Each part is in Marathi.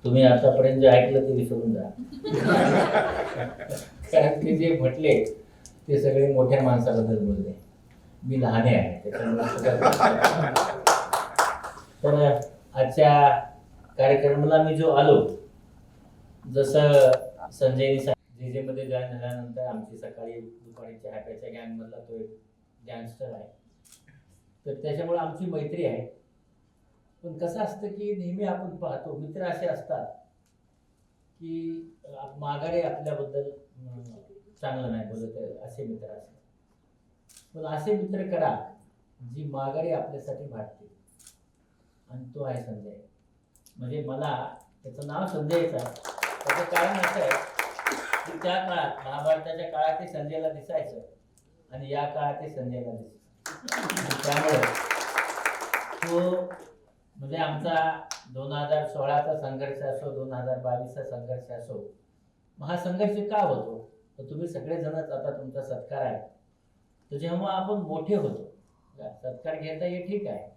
तुम्ही आतापर्यंत जे ऐकलं ते विसरून जा. कारण ते जे म्हटले ते सगळे मोठ्या माणसाबद्दल बोलले. मी लहान आहे त्याच्यामुळे. तर आजच्या कार्यक्रमाला मी जो आलो, जसं संजयनी जे मध्ये जॉईन झाल्यानंतर आमची सकाळी दुपारी चहाप्याच्या गँगमधला तो एक गँगस्टर आहे, तर त्याच्यामुळे आमची मैत्री आहे. पण कसं असतं की नेहमी आपण पाहतो मित्र असे असतात की माघारी आपल्याबद्दल चांगलं नाही बोलत, असे मित्र असतात. पण असे मित्र करा जी माघारी आपल्यासाठी भाटते, आणि तो आहे संजय. म्हणजे मला त्याचं नाव संजयच आहे. त्याचं कारण असं आहे की त्या काळात महाभारताच्या काळात ते संजयला दिसायचं आणि या काळात ते संजयला दिसायचं. त्यामुळे तो म्हणजे आमचा 2016चा संघर्ष असो, 2022चा संघर्ष असो, हा संघर्ष का होतो तर तुम्ही सगळेजणच आता तुमचा सत्कार आहे. तर जेव्हा आपण मोठे होतो, सत्कार घेता हे ठीक आहे,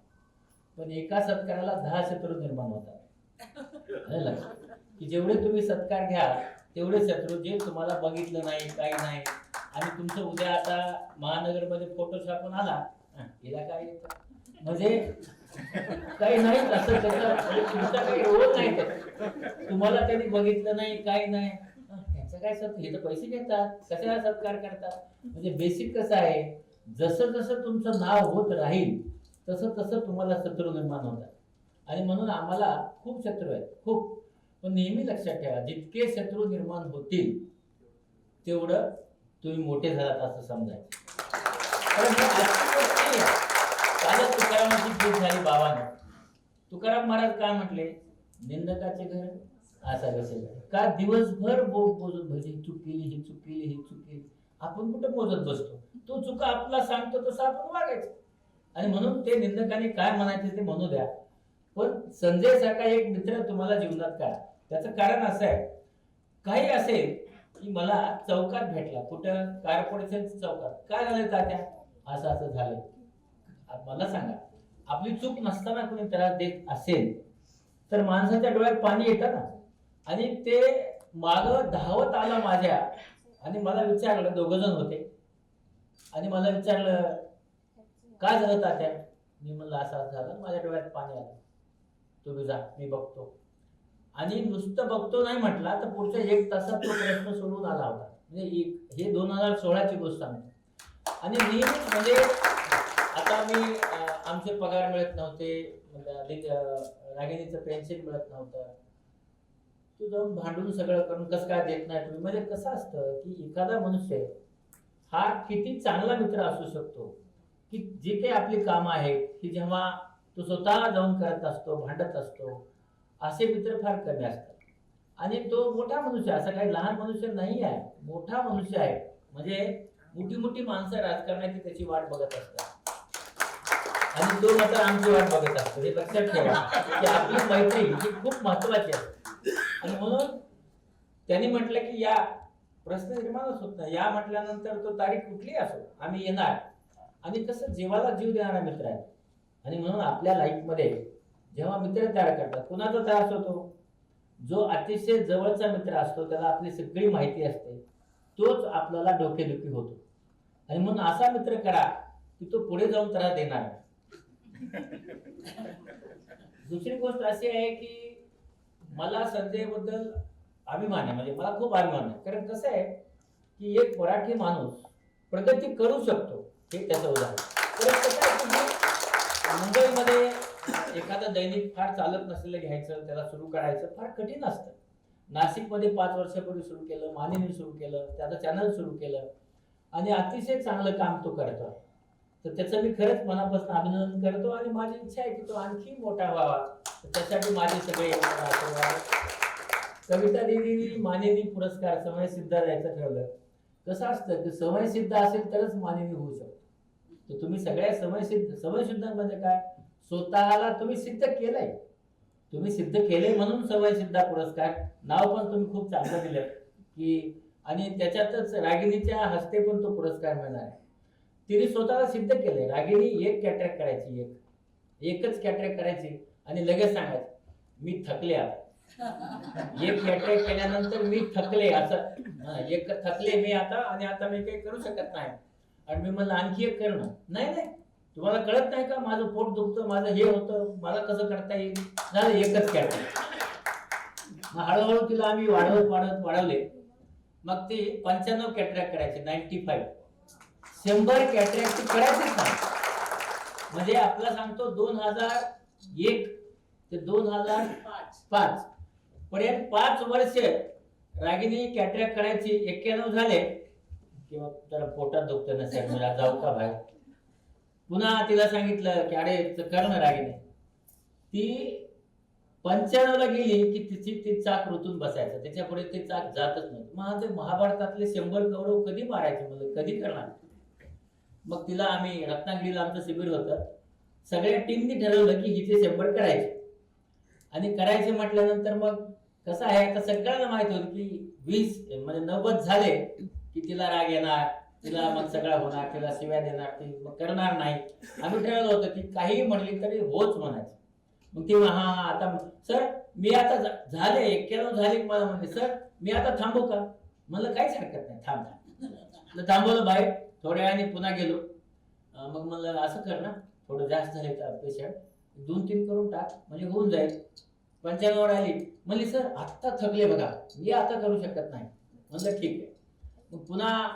पण एका सत्काराला 10 शत्रू निर्माण होतात. की जेवढे तुम्ही सत्कार घ्या तेवढे शत्रू, जे तुम्हाला बघितलं नाही काही नाही, आणि तुमचं उद्या आता महानगरमध्ये फोटो छापून आला, हिला काय येतं म्हणजे काही नाही असं, त्याचा तुमचा काही रोल नाही. तुम्हाला त्यांनी बघितलं नाही काही नाही, ह्याचं काय सत्कार, हे तर पैसे घेतात, कशाला सत्कार करतात. म्हणजे बेसिक कसं आहे, जसं जसं तुमचं नाव होत राहील तसं तसं तुम्हाला शत्रू निर्माण होतात. आणि म्हणून आम्हाला खूप शत्रू आहेत, खूप. पण नेहमी लक्षात ठेवा, जितके शत्रू निर्माण होतील तेवढं तुम्ही मोठे झालात असं समजायचं. कालच तुकारामाची भेट झाली बाबांना. तुकाराम महाराज काय म्हटले, निंदकाचे घर असा कसे का दिवसभर बोलत भजी चूक केली, ही चूक केली, ही चूक केली. आपण कुठं मोजत बसतो, तो चुका आपला सांगतो तसं आपण वागायचं. आणि म्हणून ते निंदकाने काय म्हणायचे ते म्हणू द्या, पण संजय सारखा एक मित्र तुम्हाला जीवनात करा. त्याचं कारण असं आहे, काही असेल की मला चौकात भेटला, कुठं कारपोरेशन चौकात, काय झालं तात्या, असं असं झालं, मला सांगा. आपली चूक नसताना कोणी त्रास देत असेल तर माणसाच्या डोळ्यात पाणी येतं ना. आणि ते माग धावत आला माझ्या आणि मला विचारलं, 2 जण होते, आणि मला विचारलं काय झालं तात्या. मी म्हणलं असं असं झालं, माझ्या डोळ्यात पाणी आलं, तुम्ही जा मी बघतो. आणि नुसतं बघतो नाही म्हटला तर पुढच्या 1 तासात तो प्रश्न सोडून आला होता. म्हणजे हे 2016ची गोष्ट सांगतो. आणि नेहमीच म्हणजे आता मी आमचे पगार मिळत नव्हते, रागिणीचं पेन्शन मिळत नव्हतं, तू जाऊन भांडून सगळं करून कसं काय देत नाही तुम्ही. म्हणजे कसं असतं की एखादा मनुष्य हा किती चांगला मित्र असू शकतो की जे काही आपली कामं आहेत की जेव्हा तो स्वतः जाऊन करत असतो, भांडत असतो, असे मित्र फार कमी असतात. आणि तो मोठा मनुष्य, असा काही लहान मनुष्य नाही आहे, मोठा मनुष्य आहे. म्हणजे मोठी मोठी माणसं राजकारणाची त्याची वाट बघत असतात आणि तो मात्र आमची वाट बघत असतो. हे लक्षात ठेवा की आपली मैत्री ही खूप महत्वाची आहे. आणि म्हणून त्यांनी म्हटलं की या प्रश्न निर्माणच होत नाही, या म्हटल्यानंतर तो तारीख कुठली असो आम्ही येणार. आणि कसं जीवाला जीव देणारा मित्र आहे. आणि म्हणून आपल्या लाईफमध्ये जेव्हा मित्र तयार करतात, कुणाचा त्रास होतो, जो अतिशय जवळचा मित्र असतो, त्याला आपली सगळी माहिती असते, तोच आपल्याला डोकेदुखी होतो. आणि म्हणून असा मित्र करा की तो पुढे जाऊन त्रास देणार नाही. दुसरी गोष्ट अशी आहे की मला संजय बद्दल अभिमान आहे, म्हणजे मला खूप अभिमान आहे. कारण कसं आहे की एक मराठी माणूस प्रगती करू शकतो, हे त्याचं उदाहरण. तर कसं आहे की मुंबईमध्ये एखादं दैनिक फार चालत नसलेलं घ्यायचं, त्याला सुरू करायचं फार कठीण असतं. नाशिकमध्ये 5 वर्षापूर्वी सुरू केलं, मानेने सुरू केलं, त्याचं चॅनल सुरू केलं आणि अतिशय चांगलं काम तो करतो. तर त्याचं मी खरंच मनापासून अभिनंदन करतो. आणि माझी इच्छा आहे की तो आणखी मोठा व्हावा. त्यासाठी माझे सगळे आशीर्वाद. कविता दिदींनी मानेनी पुरस्कार समयसिद्ध द्यायचं ठरवलं. कसं असतं की समयसिद्ध असेल तरच मानेनी होऊ शकतो. तर तुम्ही सगळ्या समयसिद्ध म्हणजे काय, स्वतःला तुम्ही सिद्ध केलंय, तुम्ही सिद्ध केले म्हणून समयसिद्ध पुरस्कार. नाव पण तुम्ही खूप चांगलं दिलं की, आणि त्याच्यातच रागिणीच्या हस्ते पण तो पुरस्कार मिळणार आहे. तिने स्वतःला सिद्ध केलंय. रागिणी एक कॅटरेक्ट करायची, एकच कॅटरेक्ट करायची आणि लगेच सांगायचं मी थकले आता, एक कॅटरॅक्ट केल्यानंतर मी थकले असं एक थकले मी आता आणि आता मी काही करू शकत नाही आणि मी म्हणलं आणखी एक करणं नाही नाही तुम्हाला कळत नाही का माझं पोट दुखतं माझं हे होतं मला कसं करता येईल झालं एकच कॅटरॅक्ट. मग हळूहळू तिला आम्ही वाढवले मग ती 95 कॅटरॅक्ट करायचे 95 100 कॅटरॅक्ट करायचेच नाही. म्हणजे आपला सांगतो 2001 ते 2005 पर्यंत 5 वर्ष रागिनी कॅटरॅक्ट करायची 91 झाले किंवा जरा पोटात दुखतं नसेल मला जाऊ का बाहेर पुन्हा तिला सांगितलं की अरे कर ना रागिनी ती 95 ला गेली की तिची ते चाक ऋतून बसायचं त्याच्यापुढे ते चाक जातच नव्हतं. मग ते महाभारतातले 100 कौरव कधी मारायचे मला कधी करणार. मग तिला आम्ही रत्नागिरीला आमचं शिबिर होतं सगळ्या टीमनी ठरवलं की हिचे 100 करायचे आणि करायचे म्हटल्यानंतर मग कसं आहे आता सगळ्यांना माहित होतं की 20 म्हणजे 90 झाले की तिला राग येणार तिला मग सगळं होणार तिला शिव्या देणार ती मग करणार नाही. आम्ही ठरवलं होतं की काही म्हणली तरी होच म्हणायचं. मग ती हा आता सर मी आता झाले 91 झाले मला म्हणले सर मी आता थांबू का म्हणलं काहीच हरकत नाही थांब थांबवलं बाहेर थोड्या वेळाने पुन्हा गेलो. मग म्हणलं असं कर ना थोडं जास्त झाले पेशंट 2-3 करून टाक म्हणजे होऊन जाईल. 95 वर आली म्हणली सर आत्ता थकले बघा मी आता करू शकत नाही म्हणलं ठीक आहे. मग पुन्हा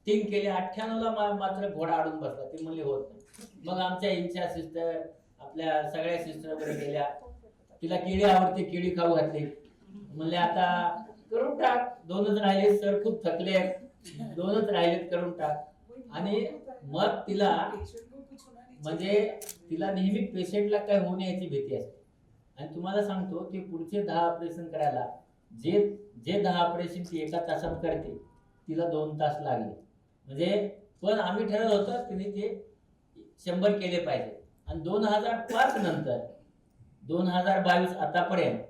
3 केले 98 ला मात्र घोडा अडून बसला ती म्हणली होत नाही. मग आमच्या इंच्या सिस्टर आपल्या सगळ्या सिस्टर वगैरे गेल्या तिला केळी आवडते केळी खाऊ घातली म्हणले आता करून टाक 2च राहिले सर खूप थकले 2च राहिलेत करून टाक. आणि मग तिला म्हणजे तिला नेहमी पेशंटला काय होणे याची भीती असते आणि तुम्हाला सांगतो की पुढचे 10 ऑपरेशन करायला जे 10 ऑपरेशन ती एका तासात करते तिला 2 तास लागले. म्हणजे पण आम्ही ठरवलं होतं तिने ते 100 केले पाहिजे आणि 2005 नंतर 2022 आतापर्यंत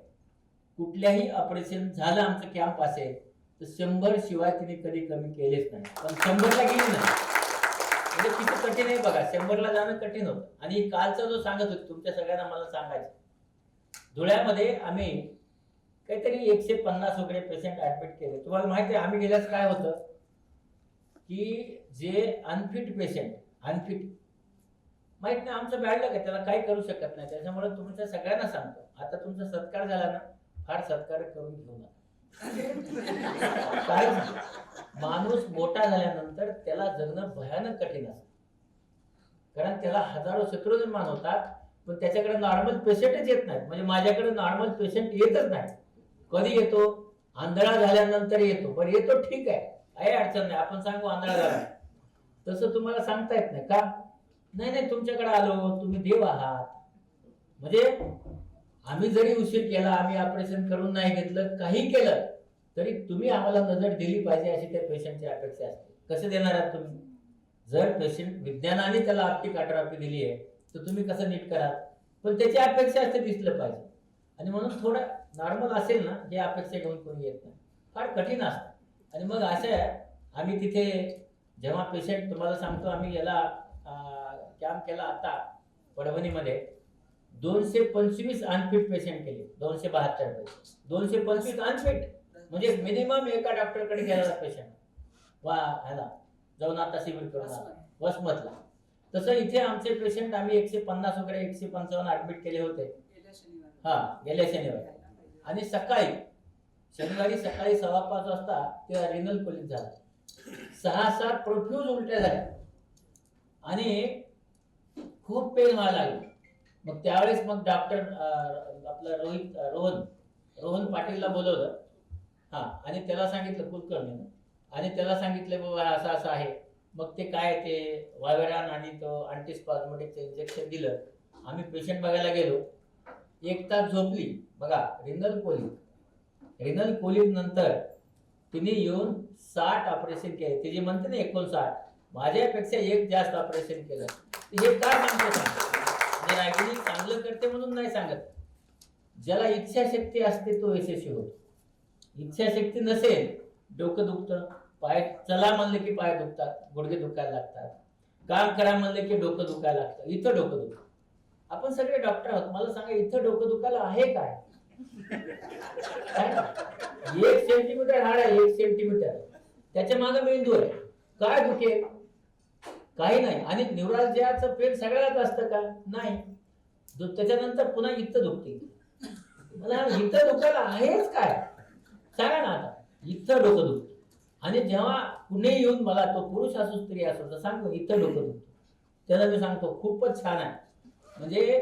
कुठल्याही ऑपरेशन झालं आमचं कॅम्प असेल तर 100 शिवाय तिने कधी कमी केलेच नाही. पण 100 ला गेली नाही म्हणजे किती कठीण आहे बघा 100 ला जाणं कठीण होतं. आणि कालचा जो सांगत होते तुमच्या सगळ्यांना मला सांगायचं धुळ्यामध्ये आम्ही काहीतरी 150 वगैरे पेशंट ऍडमिट केले. तुम्हाला माहिती आहे आम्ही गेल्यास काय होतं की जे अनफिट पेशंट अनफिट माहित नाही आमचं बॅड लक आहे त्याला काही करू शकत नाही. त्याच्यामुळे तुमच्या सगळ्यांना सांगतो आता तुमचा सत्कार झाला ना फार सत्कार करून घेऊ नका. काय माणूस मोठा झाल्यानंतर त्याला जगणं भयानक कठीण असतं कारण त्याला हजारो शत्रू निर्माण होतात पण त्याच्याकडे नॉर्मल पेशंटच येत नाही. म्हणजे माझ्याकडे नॉर्मल पेशंट येतच नाही. कधी येतो आंधळा झाल्यानंतर येतो पण येतो ठीक आहे काही अडचण नाही आपण सांगू आंधळा झाला तसं तुम्हाला सांगता येत नाही का नाही नाही तुमच्याकडे आलो तुम्ही देव आहात. म्हणजे आम्ही जरी उशीर केला आम्ही ऑपरेशन करून नाही घेतलं काही केलं तरी तुम्ही आम्हाला नजर दिली पाहिजे अशी त्या पेशंटची अपेक्षा असते. कसं देणार आहात तुम्ही जर पेशंट विज्ञानाने त्याला ऑप्टिक अट्रॉफी दिली आहे तर तुम्ही कसं नीट करा पण त्याची अपेक्षा असते दिसलं पाहिजे. आणि म्हणून थोडं नॉर्मल असेल ना हे अपेक्षा घेऊन कोणी येत नाही फार कठीण असतं. आणि मग असं आम्ही तिथे जेव्हा पेशंट तुम्हाला सांगतो आम्ही याला कॅम्प केला आता परभणीमध्ये 225 अनफिट पेशंट केले 272 पेशंट 225 अनफिट म्हणजे मिनिमम एका डॉक्टरकडे गेलेला पेशंट वा ह्याला जाऊन आता शिबिर करून वसमतला. तसं इथे आमचे पेशंट आम्ही 150 वगैरे 155 ऍडमिट केले होते गेल्या शनिवारी. आणि शनिवारी सकाळी 5:15 वाजता ते रिनल कोलिक झाला 6-7 प्रोफ्यूज उलट्या झाल्या आणि खूप पेन व्हायला लागले. मग त्यावेळेस मग डॉक्टर आपला रोहन पाटीलला बोलवलं आणि त्याला सांगितलं कुलकर्णी आणि त्याला सांगितलं बाबा असं असं आहे. मग ते काय ते वायवेरान आणि तो अँटीस्पाझमॅटिकचं इंजेक्शन दिलं. आम्ही पेशंट बघायला गेलो 1 तास झोपली बघा रिनल कोलिक नंतर तिने येऊन 60 ऑपरेशन केले. ते जे म्हणते ना 59 माझ्यापेक्षा 1 जास्त ऑपरेशन केलं. हे काय सांगतो म्हणजे रागिनी चांगलं करते म्हणून नाही सांगत. ज्याला इच्छाशक्ती असते तो यशस्वी होतो. इच्छाशक्ती नसेल डोकं दुखतं पाय चला म्हणले की पाय दुखतात गुडघे दुखायला लागतात काम करा म्हणले की डोकं दुखायला लागतं. इथं डोकं दुखतं आपण सगळे डॉक्टर आहोत मला सांगा इथं डोकं दुखायला आहे काय 1 सेंटीमीटर हाड आहे, 1 सेंटीमीटर, त्याच्या मागे मेंदू आहे. काय दुखेल? काही नाही. आणि न्यूरॅल्जियाचं पेन सगळ्यात असतं का? नाही. त्याच्यानंतर पुन्हा इथं दुखते. मला इथं दुखायला आहेच काय सांगा ना. आता इथं डोकं दुखतं. आणि जेव्हा कुणी येऊन मला, तो पुरुष असो स्त्री असो, तर सांगतो इथं डोकं दुखतं, त्याला मी सांगतो खूपच छान आहे, म्हणजे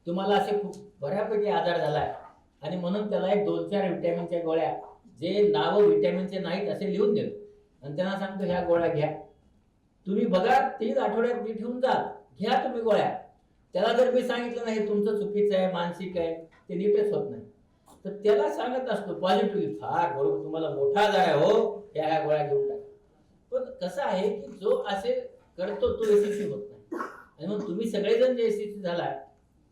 तुम्हाला असे खूप बऱ्यापैकी आजार झालाय, आणि म्हणून त्याला एक 2-4 व्हिटॅमिनच्या गोळ्या, जे नाव व्हिटॅमिनचे नाहीत असे लिहून देतो, आणि त्यांना सांगतो ह्या गोळ्या घ्या, तुम्ही बघा 3 आठवड्यात नीट होऊन जा, घ्या तुम्ही गोळ्या. त्याला जर मी सांगितलं नाही तुमचं चुकीचं आहे, मानसिक आहे, ते नीटच होत नाही. तर त्याला सांगत असतो पॉझिटिव्हली, फार बरोबर, तुम्हाला मोठा आजार आहे हो, ह्या गोळ्या घेऊन टाका. पण कसं आहे की जो असे करतो तो यशस्वी होत नाही. आणि मग तुम्ही सगळेजण जे यशस्वी झालाय,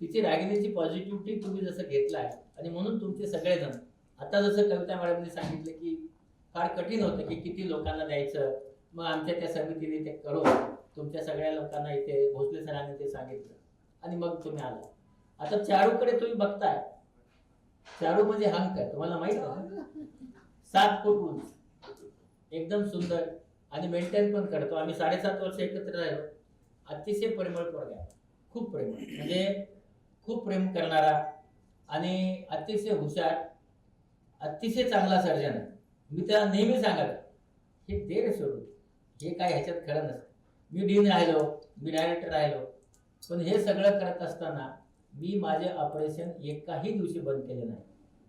तिची रागिणीची पॉझिटिव्हिटी तुम्ही जसं घेतलाय, आणि म्हणून तुमचे सगळेजण, आता जसं कविता मॅडमने सांगितलं की फार कठीण होतं की किती लोकांना द्यायचं, मग आमच्या त्या समितीने ते करून तुमच्या सगळ्या लोकांना इथे भोसले सरांनी ते सांगितलं, आणि मग तुम्ही आला. आता चारूकडे तुम्ही बघताय, चारू म्हणजे हंक आहे, तुम्हाला माहित आहे, 7 फूट उंच, एकदम सुंदर, आणि मेंटेन पण करतो. आम्ही 7.5 वर्ष एकत्र राहिलो. अतिशय प्रेमळ पोरगा, खूप प्रेमळ, म्हणजे खूप प्रेम करणारा, आणि अतिशय हुशार, अतिशय चांगला सर्जन आहे. मी त्याला नेहमी सांगत, हे दे रे सोडून, हे काय ह्याच्यात खरं नसतं. मी डीन राहिलो, मी डायरेक्टर राहिलो, पण हे सगळं करत असताना मी माझे ऑपरेशन एकाही दिवशी बंद केले नाही.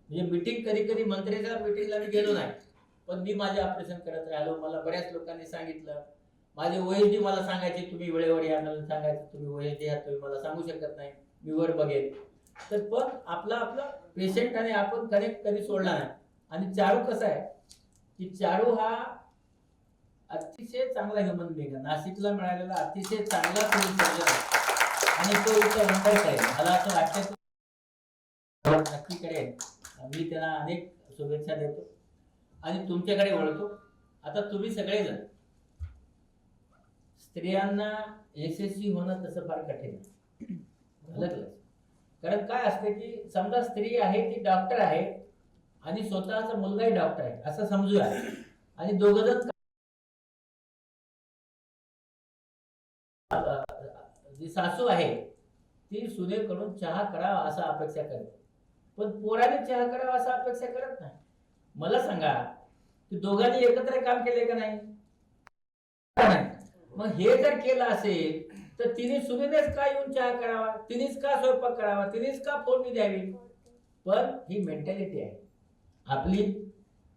म्हणजे मीटिंग, कधी कधी मंत्र्याच्या मीटिंगला मी गेलो नाही, पण मी माझे ऑपरेशन करत राहिलो. मला बऱ्याच लोकांनी सांगितलं, माझे ओएसडी मला सांगायचे तुम्ही वेळेवर या, मला सांगायचं तुम्ही ओएसडी आहात, तुम्ही मला सांगू शकत नाही, मी वर बघेल. तर पण आपला पेशंट आणि आपण कनेक्ट कधी सोडला नाही. आणि चारू कसं आहे की चारू हा अतिशय चांगला ह्युमन बिंग, नाशिकला मिळालेला अतिशय चांगला सर्जन, आणि तो इथं मुंबईत आहे. मला असं वाटतं नक्की करेल. मी त्याला अनेक शुभेच्छा देतो आणि तुमच्याकडे वळतो. आता तुम्ही सगळेजण, स्त्रियांना यशस्वी होणं तसं फार कठीण आहे. कारण काय असते की समजा स्त्री आहे, ती डॉक्टर आहे, आणि स्वतःचा मुलगाही डॉक्टर आहे असं समजूया, आणि दोघंजण जी सासू आहे ती सुनेकडून चहा करावा असं अपेक्षा करते, पण पोराने चहा करावा असं अपेक्षा करत नाही. मला सांगा की दोघांनी एकत्र काम केले का नाही? मग हे जर केलं असेल तर तिने सुनेनेच का येऊन चहा करावा, तिनेच का स्वयंपाक करावा, तिनेच का फोडणी द्यावी? पण ही मेंटॅलिटी आहे आपली.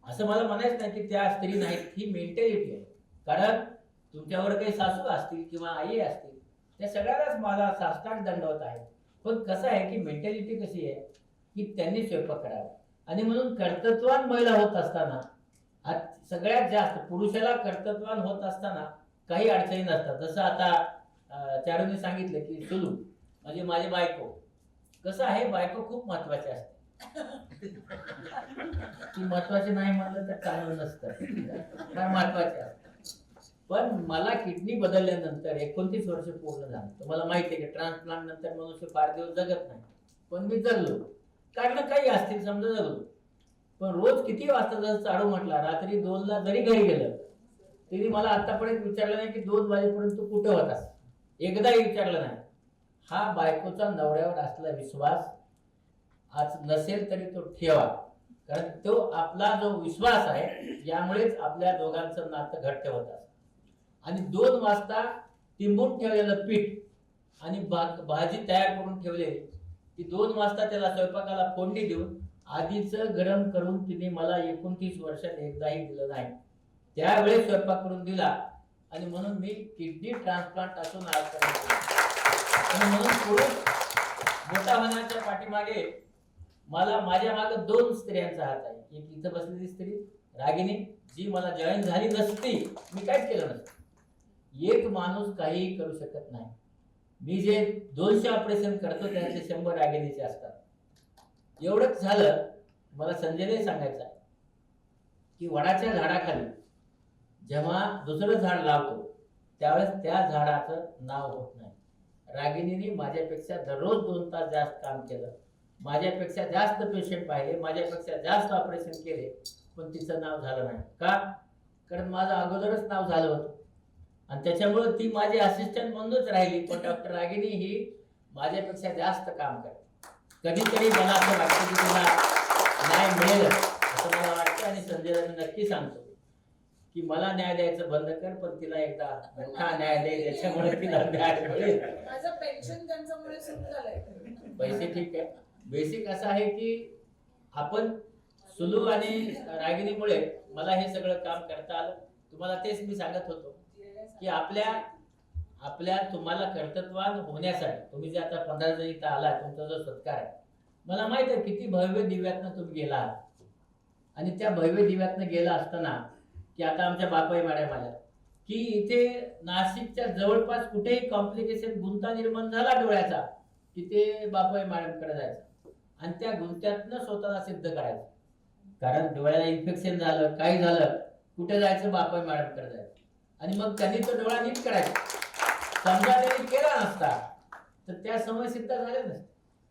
असं मला म्हणायचं नाही की त्या स्त्री नाहीत, ही मेंटॅलिटी आहे. कारण तुमच्यावर काही सासू असतील किंवा आई असतील, त्या सगळ्यालाच मला साष्टांग दंडवत आहे. पण कसं आहे की मेंटॅलिटी कशी आहे की त्यांनी स्वयंपाक करावा, आणि म्हणून कर्तृत्वान महिला होत असताना, सगळ्यात जास्त पुरुषाला कर्तृत्वान होत असताना काही अडचणी नसतात. जसं आता चारूने सांगितलं की सुलू म्हणजे माझी बायको, कसं आहे, बायको खूप महत्वाची असते. ती महत्वाची नाही म्हणलं तर चांगलं नसतं, फार महत्वाची असते. पण मला किडनी बदलल्यानंतर 29 वर्ष पूर्ण झालं. तुम्हाला माहिती आहे की ट्रान्सप्लांट नंतर मनुष्य फार दिवस जगत नाही, पण मी जगलो. कारण काही असतील समजा जगलो. पण रोज किती वाजता, जर चाडू म्हटला रात्री 2ला जरी घरी गेलं तरी मला आतापर्यंत विचारलं नाही की 2 वाजेपर्यंत तू कुठे होतास, एकदाही विचारलं नाही. हा बायकोचा नवऱ्यावर असलेला विश्वास आज नसेल तरी तो ठेवा, कारण तो आपला जो विश्वास आहे यामुळेच आपल्या दोघांचं नातं घट्ट होत असतं. आणि 2 वाजता तिंबून ठेवलेलं पीठ आणि भाजी तयार करून ठेवलेली, ती 2 वाजता त्याला स्वयंपाकाला फोडणी देऊन आधीच गरम करून तिने मला 29 वर्षात एकदाही दिलं नाही. त्यावेळेस स्वयंपाक करून दिला, आणि म्हणून मी किडनी ट्रान्सप्लांट असून आज आणि म्हणून पुरुष मोठा होण्याच्या पाठीमागे मला, माझ्या मागे 2 स्त्रियांचा हात आहे. एक इथं बसलेली स्त्री रागिनी, जी मला जॉईन झाली नसती मी काहीच केलं नसतं. एक माणूस काहीही करू शकत नाही. मी जे 200 ऑपरेशन करतो त्याचे 100 रागिनीचे असतात. एवढंच झालं. मला संजयने सांगायचं आहे की वडाच्या झाडाखाली जेव्हा दुसरं झाड लावतो त्यावेळेस त्या झाडाचं नाव होत नाही. रागिणीने माझ्यापेक्षा दररोज 2 तास जास्त काम केलं, माझ्यापेक्षा जास्त पेशंट पाहिले, माझ्यापेक्षा जास्त ऑपरेशन केले, पण तिचं नाव झालं नाही. का? कारण माझं अगोदरच नाव झालं होतं आणि त्याच्यामुळे ती माझी असिस्टंट म्हणूनच राहिली. पण डॉक्टर रागिनी ही माझ्यापेक्षा जास्त काम करते. कधीतरी मला असं वाटतं की तिला न्याय मिळेल असं मला वाटतं आणि संजयला मी नक्की सांगतो की मला न्याय द्यायचं बंद कर, पण तिला एकदा मोठा न्याय दे ज्याच्यामुळे तिला न्याय मिळेल. माझं पेन्शन त्यांच्यामुळे सुरू झालंय. पैसे ठीक आहे. बेसिक असं आहे की आपण सुलू आणि रागिनीमुळे मला हे सगळं काम करता आलं. तुम्हाला तेच मी सांगत होतो की आपल्या तुम्हाला कर्तृत्वान होण्यासाठी तुम्ही जे आता 15 जण इथं आला, तुमचा जो सत्कार आहे, मला माहित आहे किती भव्य दिव्यातनं तुम्ही गेला आहात. आणि त्या भव्य दिव्यातनं गेला असताना की आता आमच्या बापाई मॅडम आल्या की इथे नाशिकच्या जवळपास कुठेही कॉम्प्लिकेशन गुंता निर्माण झाला डोळ्याचा की ते बापाई मॅडमकडे जायचं आणि त्या गुंत्यातनं स्वतःला सिद्ध करायचं. कारण डोळ्याला इन्फेक्शन झालं, काही झालं, कुठे जायचं? बापाई मॅडमकडे जायचं आणि मग त्यांनी तो डोळा नीट करायचा. समजा त्यांनी केला नसता तर त्या समय सिद्ध झाल्या नसत्या.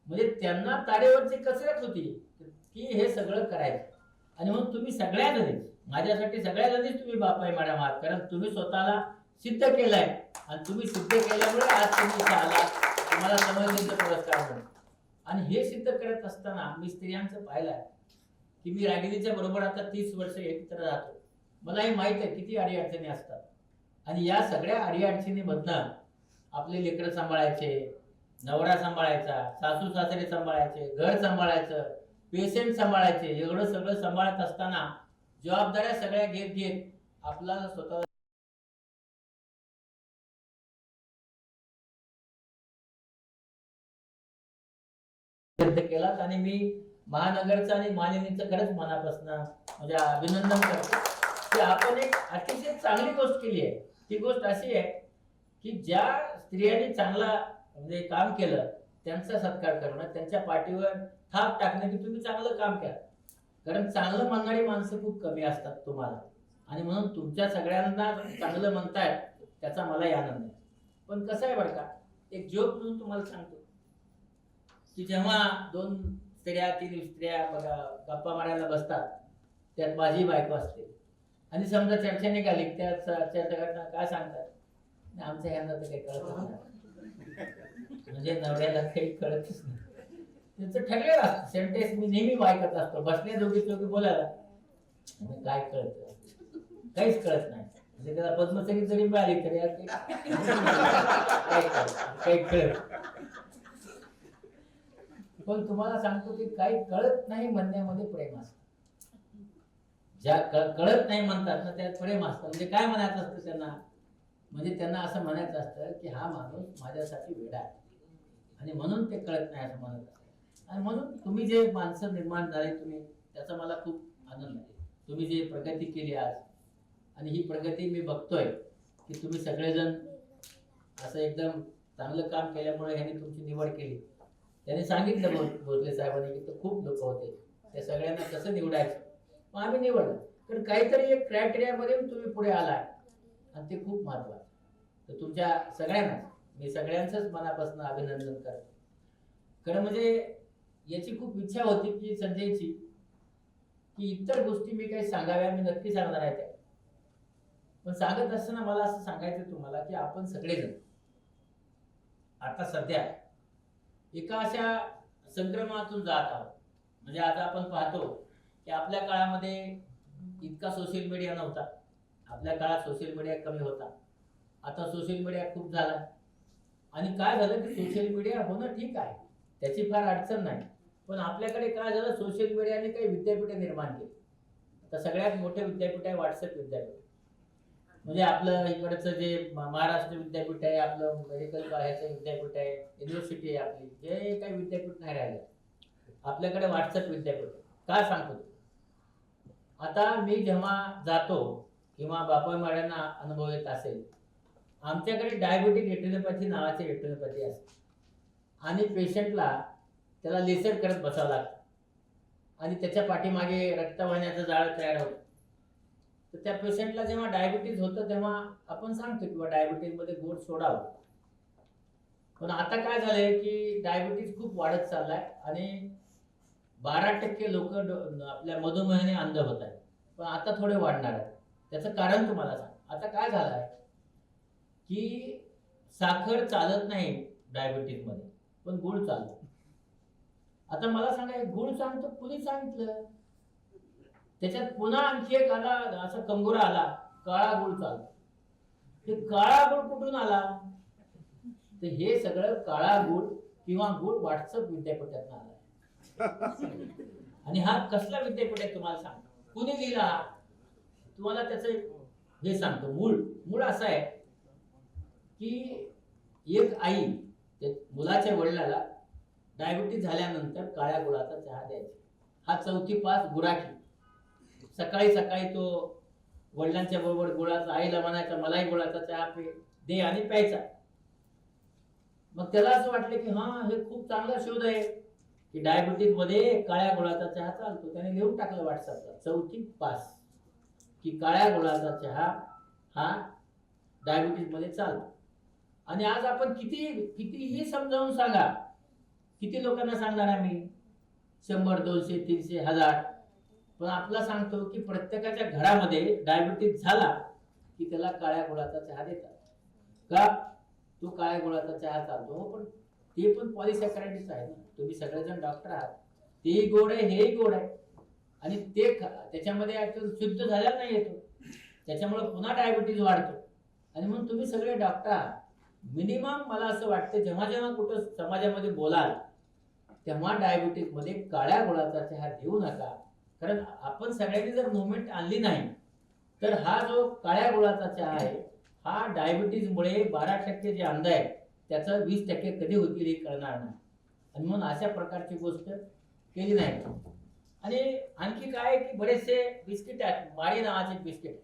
म्हणजे त्यांना तारेवरची कसरत होती की हे सगळं करायचं. आणि मग तुम्ही सगळ्या माझ्यासाठी सगळ्या जणीच तुम्ही बापाई मॅडम आहात, कारण तुम्ही स्वतःला सिद्ध केलंय आणि तुम्ही सिद्ध केल्यामुळे आज तुम्ही इथे आला, तुम्हाला समजसिद्ध पुरस्कार मिळाला. आणि हे सिद्ध करत असताना मी स्त्रियांचं पाहिलंय की मी रागिनीच्या बरोबर आता 30 वर्ष एकत्र राहतो. मला हे माहित आहे किती अडीअडचणी असतात आणि या सगळ्या अडीअडचणीमधनं आपले लेकरं सांभाळायचे, नवरा सांभाळायचा, सासू सासरे सांभाळायचे, घर सांभाळायचं, पेशंट सांभाळायचे, एवढं सगळं सांभाळत असताना जबाबदाऱ्या सगळ्या घेत घेत आपला स्वतः केलात. आणि मी महानगरचं आणि मालिनीचं खरंच मनापासून म्हणजे अभिनंदन करतो की आपण एक अतिशय चांगली गोष्ट केली आहे. ती गोष्ट अशी आहे की ज्या स्त्रियांनी चांगला म्हणजे काम केलं त्यांचा सत्कार करणं, त्यांच्या पाठीवर थाप टाकणं की तुम्ही चांगलं काम केलं. कारण चांगलं म्हणणारी माणसं खूप कमी असतात तुम्हाला आणि म्हणून तुमच्या सगळ्यांना चांगलं म्हणतायत त्याचा मलाही आनंद आहे. पण कसं आहे बरं का, एक जोक म्हणून तुम्हाला सांगतो की जेव्हा 2 स्त्रिया 3 स्त्रिया बघा गप्पा मारायला बसतात, त्यात माझी बायको असते आणि समजा चर्चा निघाली, त्या चर्चा काय सांगतात, आमच्या ह्यांना तर काही कळत नाही. म्हणजे नवऱ्याला काही कळतच नाही. त्यांचं ठरलेलं असतं सेंटेन्स मी नेहमी ऐकत असतो. बसल्या दोघी बोलायला काय कळत, काहीच कळत नाही. म्हणजे त्याला पद्मश्री जरी मिळाली तरी काही कळत. पण तुम्हाला सांगतो की काही कळत नाही म्हणण्यामध्ये प्रेम असतं. ज्या कळत नाही म्हणतात ना त्यात प्रेम असतं. म्हणजे काय म्हणायचं असतं त्यांना, म्हणजे त्यांना असं म्हणायचं असतं की हा माणूस माझ्यासाठी वेडा आहे आणि म्हणून ते कळत नाही असं म्हणत असतं. आणि म्हणून तुम्ही जे माणसं निर्माण झाले तुम्ही, त्याचा मला खूप आनंद आहे. तुम्ही जे प्रगती केली आज आणि ही प्रगती मी बघतोय की तुम्ही सगळेजण असं एकदम चांगलं काम केल्यामुळे ह्यांनी तुमची निवड केली. त्यांनी सांगितलं भोसले साहेबांनी की खूप लोक होते, त्या सगळ्यांना कसं निवडायचं, मग आम्ही निवडलं. तर काहीतरी एक क्रायटेरियामध्ये तुम्ही पुढे आलाय आणि ते खूप महत्वाचं. तर तुमच्या सगळ्यांना मी सगळ्यांचंच मनापासून अभिनंदन करतो. खरं म्हणजे याची खूप इच्छा होती की संजयची की इतर गोष्टी मी काही सांगाव्या, मी नक्की सांगणार आहे त्या. पण सांगत असताना मला असं सांगायचं तुम्हाला की आपण सगळेजण आता सध्या एका अशा संक्रमणातून जात आहोत. म्हणजे आता आपण पाहतो की आपल्या काळामध्ये इतका सोशल मीडिया नव्हता. आपल्या काळात सोशल मीडिया कमी होता. आता सोशल मीडिया खूप झाला आणि काय झालं की सोशल मीडिया होणं ठीक आहे, त्याची फार अडचण नाही. पण आपल्याकडे काय झालं, सोशल मीडियाने काही विद्यापीठे निर्माण केली. आता सगळ्यात मोठे विद्यापीठ आहे व्हॉट्सअप विद्यापीठ. म्हणजे आपलं इकडचं जे महाराष्ट्र विद्यापीठ आहे, आपलं मेडिकल ह्याचं विद्यापीठ आहे, युनिव्हर्सिटी आहे आपली, जे काही विद्यापीठ नाही राहिले आपल्याकडे व्हॉट्सअप विद्यापीठ. काय सांगतो, आता मी जेव्हा जातो किंवा बापा मॅडमना अनुभव येत असेल, आमच्याकडे डायबिटिक रेटिनोपॅथी नावाची रेटिनोपॅथी असते आणि पेशंटला त्याला लेसर करत बसावं लागतं आणि त्याच्या पाठीमागे रक्तवाहिन्याचं जाळं तयार होतं. तर त्या पेशंटला जेव्हा डायबिटीज होतं तेव्हा आपण सांगतो किंवा डायबिटीजमध्ये गोड सोडावं. पण आता काय झालंय की डायबिटीज खूप वाढत चाललाय आणि 12% लोक आपल्या मधुमेहाने अंध होत आहेत, पण आता थोडे वाढणार आहेत. त्याचं कारण तुम्हाला सांग. आता काय झालं आहे की साखर चालत नाही डायबिटीज मध्ये, पण गुळ चालतो. आता मला सांगा, गुळ सांगतो कुणी सांगितलं? त्याच्यात पुन्हा आणखी एक आला, असा कंगोरा आला, काळा गुळ चालतो. हे काळा गुळ कुठून आला? तर हे सगळं काळा गुळ किंवा गुळ व्हॉट्सअप विद्यापीठात आला. आणि हा कसला विद्यापीठ आहे तुम्हाला सांगतो, कुणी लिहिला? तुम्हाला त्याचं हे सांगतो. मूळ असं आहे की एक आई मुलाच्या वडिलाला डायबिटीज झाल्यानंतर काळ्या गुळाचा चहा द्यायचा. हा 4थी पास गुराखी. सकाळी सकाळी तो वडिलांच्या बरोबर गुळाचा, आईला म्हणायचा मलाही गुळाचा चहा दे आणि प्यायचा. मग त्याला असं वाटलं की हा हे खूप चांगला शोध आहे की डायबिटीज मध्ये काळ्या गुळाचा चहा चालतो. त्याने लिहून टाकलं व्हॉट्सअपला 4थी पास की काळ्या गुळाचा चहा हा डायबिटीज मध्ये चालतो. आणि आज आपण कितीही समजावून सांगा, किती लोकांना सांगणार आम्ही? 100, 200, 300, 1000. पण आपला सांगतो की प्रत्येकाच्या घरामध्ये डायबिटीज झाला की त्याला काळ्या गुळाचा चहा देतात. का? तो काळ्या गुळाचा चहा चालतो. पण ते पण पॉलिसॅकराइड्स आहे ना. तुम्ही सगळेजण डॉक्टर आहात. तेही गोड आहे, हेही गोड आहे. आणि ते त्याच्यामध्ये शुद्ध झालेला नाही येतो, त्याच्यामुळे पुन्हा डायबिटीज वाढतो. आणि म्हणून तुम्ही सगळे डॉक्टर आहात. मिनिमम मला असं वाटतं जेव्हा जेव्हा कुठं समाजामध्ये बोलाल तेव्हा डायबिटीज मध्ये काळ्या गुळाचा चहा देऊ नका. कारण आपण सगळ्यांनी जर मुवमेंट आणली नाही तर हा जो काळ्या गुळाचा चहा आहे हा डायबिटीज मुळे 12% जे अंध आहे त्याचं 20% कधी होतील हे कळणार नाही. आणि म्हणून अशा प्रकारची गोष्ट केली नाही. आणि आणखी काय की बरेचसे बिस्किट आहेत, माळी नावाचे बिस्किट,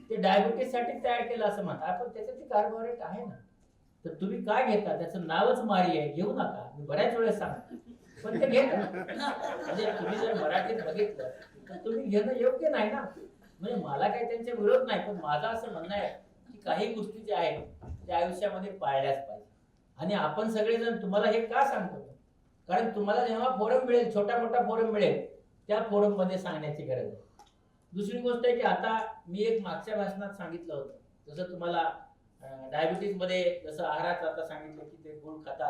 ते डायबिटीज साठी तयार केलं असं म्हणतात. पण त्याच्यात कार्बोहायड्रेट आहे ना. तर तुम्ही काय घेता? त्याचं नावच मारी आहे, घेऊ नका. मी बऱ्याच वेळेस सांगतो, पण ते घेता. म्हणजे तुम्ही जर मराठीत बघितलं तर तुम्ही घेणं योग्य नाही ना. म्हणजे मला काही त्यांचा विरोध नाही, पण माझं असं म्हणणं आहे की काही गोष्टी ज्या आहेत त्या आयुष्यामध्ये पाळल्याच पाहिजे. आणि आपण सगळेजण, तुम्हाला हे का सांगतो? कारण तुम्हाला जेव्हा फोरम मिळेल, छोटा मोठा फोरम मिळेल, त्या फोरम मध्ये सांगण्याची गरज आहे. दुसरी गोष्ट आहे की आता मी एक मागच्या भाषणात सांगितलं होतं, जसं तुम्हाला डायबिटीज मध्ये जसं आहारात आता सांगितलं की ते गुळ खात